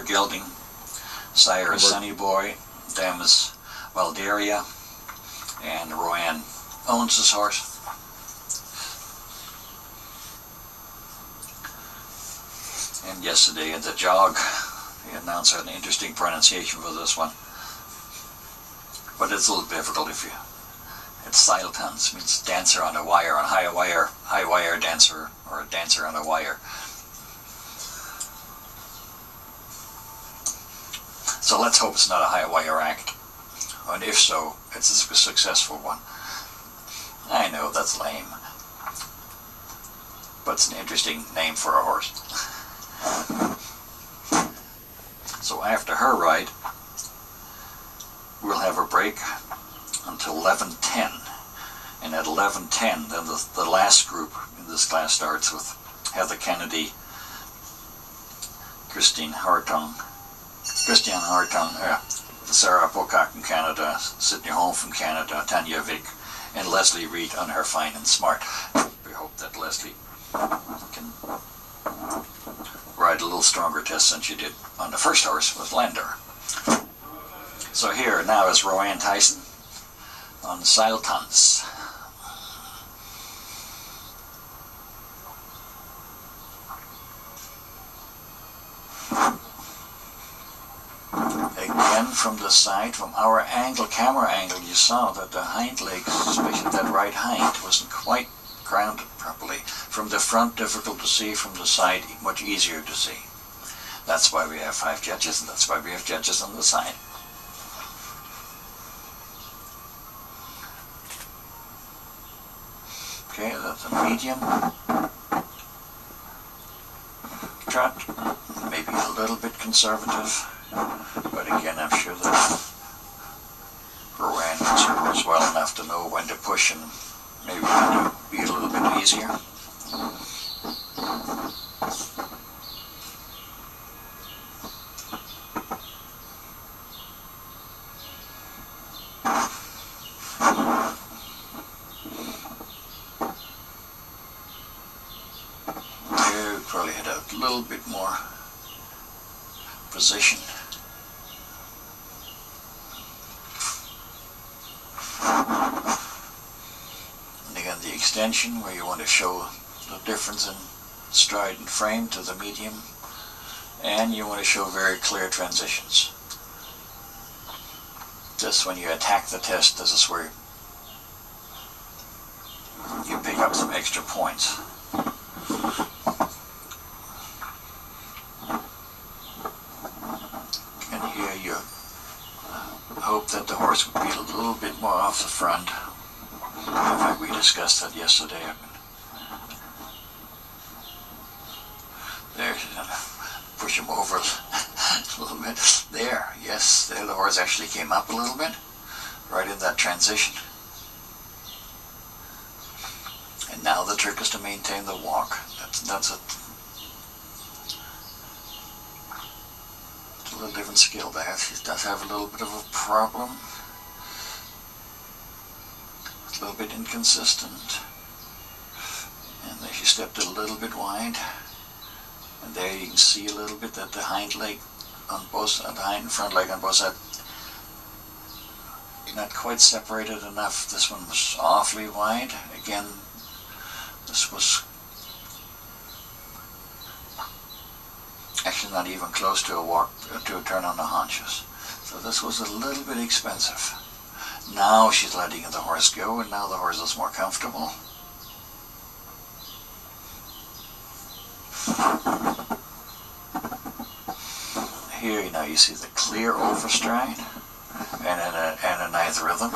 gelding. Sire is Sunny Boy, dam is Valderia, and Roanne owns this horse. And yesterday at the jog, the announcer had an interesting pronunciation for this one. But it's a little difficult if you... It's Siltons, means dancer on a wire, on high wire dancer, or a dancer on a wire. So let's hope it's not a high wire act. And if so, it's a successful one. I know, that's lame. But it's an interesting name for a horse. So after her ride, we'll have a break until 11:10. And at 11:10, then the last group in this class starts with Heather Kennedy, Christian Hartung, Sarah Pocock from Canada, Sydney Holm from Canada, Tanya Vick, and Leslie Reed on her Fine and Smart. We hope that Leslie can ride a little stronger test than she did on the first horse with Lander. So here now is Roanne Tyson on Siltons. Again from the side, from our angle, camera angle, you saw that the hind legs, especially that right hind, wasn't quite grounded properly. From the front, difficult to see. From the side, much easier to see. That's why we have 5 judges, and that's why we have judges on the side. Okay, that's a medium trot, maybe a little bit conservative. But again, I'm sure that Roanne knows her horse well enough to know when to push and maybe when to be a little bit easier. There, we probably had a little bit more position. And again, the extension, where you want to show the difference in stride and frame to the medium, and you want to show very clear transitions. Just when you attack the test, this is where you pick up some extra points. And here you hope that the horse would be a little bit more off the front. In fact, we discussed that yesterday. There, she's going to push him over a little bit. There, yes, there the horse actually came up a little bit, right in that transition. And now the trick is to maintain the walk. That's a little different skill there. She does have a little bit of a problem. It's a little bit inconsistent. And there she stepped a little bit wide. And there you can see a little bit that the hind leg on both, the hind and front leg on both sides, not quite separated enough. This one was awfully wide. Again, this was actually not even close to a walk, to a turn on the haunches. So this was a little bit expensive. Now she's letting the horse go, and now the horse is more comfortable. Here now you see the clear overstride and a nice rhythm.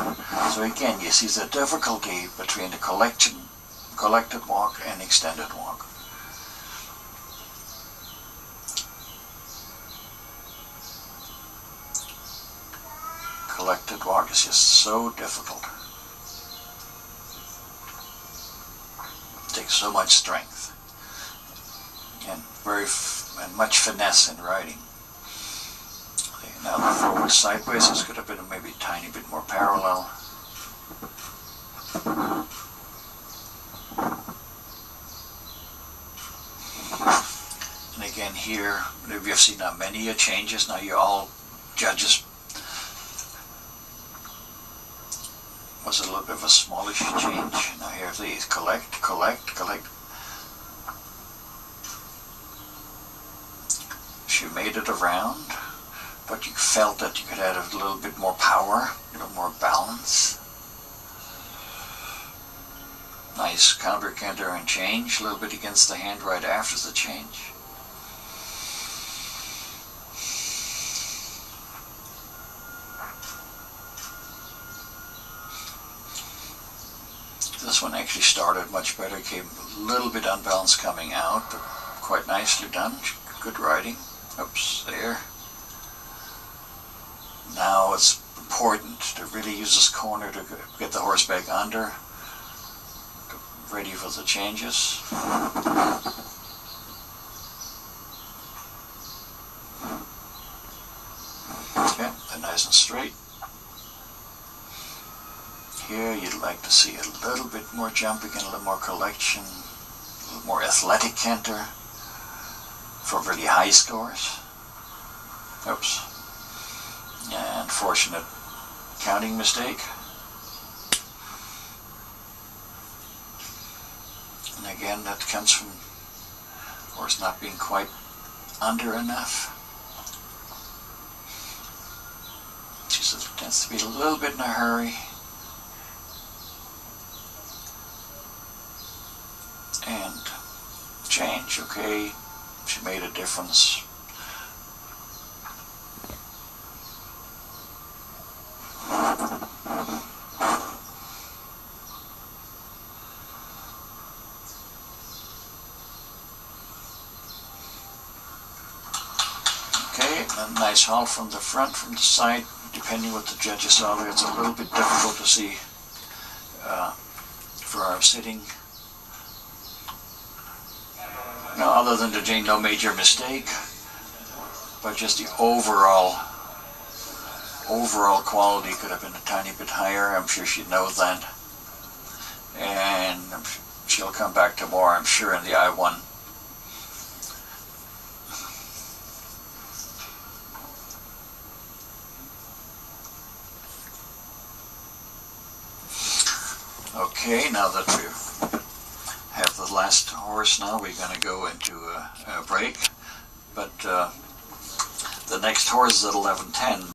So again, you see the difficulty between the collected walk and extended walk. Collected walk is just so difficult. It takes so much strength and much finesse in riding. Now the forward sideways is going to be maybe a tiny bit more parallel. And again here, we have seen many changes. Now you all judges. Was a little bit of a smallish change. Now here these collect. She made it around, but you felt that you could add a little bit more power, a little more balance. Nice counter canter and change, a little bit against the hand right after the change. This one actually started much better, came a little bit unbalanced coming out, but quite nicely done. Good riding. Oops, there. Now it's important to really use this corner to get the horse back under, ready for the changes. Okay, and nice and straight. Here you'd like to see a little bit more jumping and a little more collection, a little more athletic canter for really high scores. Oops. And fortunate counting mistake. And again, that comes from horse not being quite under enough. She tends to be a little bit in a hurry. And change, okay, she made a difference. Okay, a nice haul from the front, from the side, depending what the judges saw there. It's a little bit difficult to see for our sitting. Now, other than the Jane, no major mistake, but just the overall quality could have been a tiny bit higher. I'm sure she'd know that, and she'll come back to more, I'm sure, in the I-1. Okay, now that we've have the last horse now, we're going to go into a break, but the next horse is at 11:10.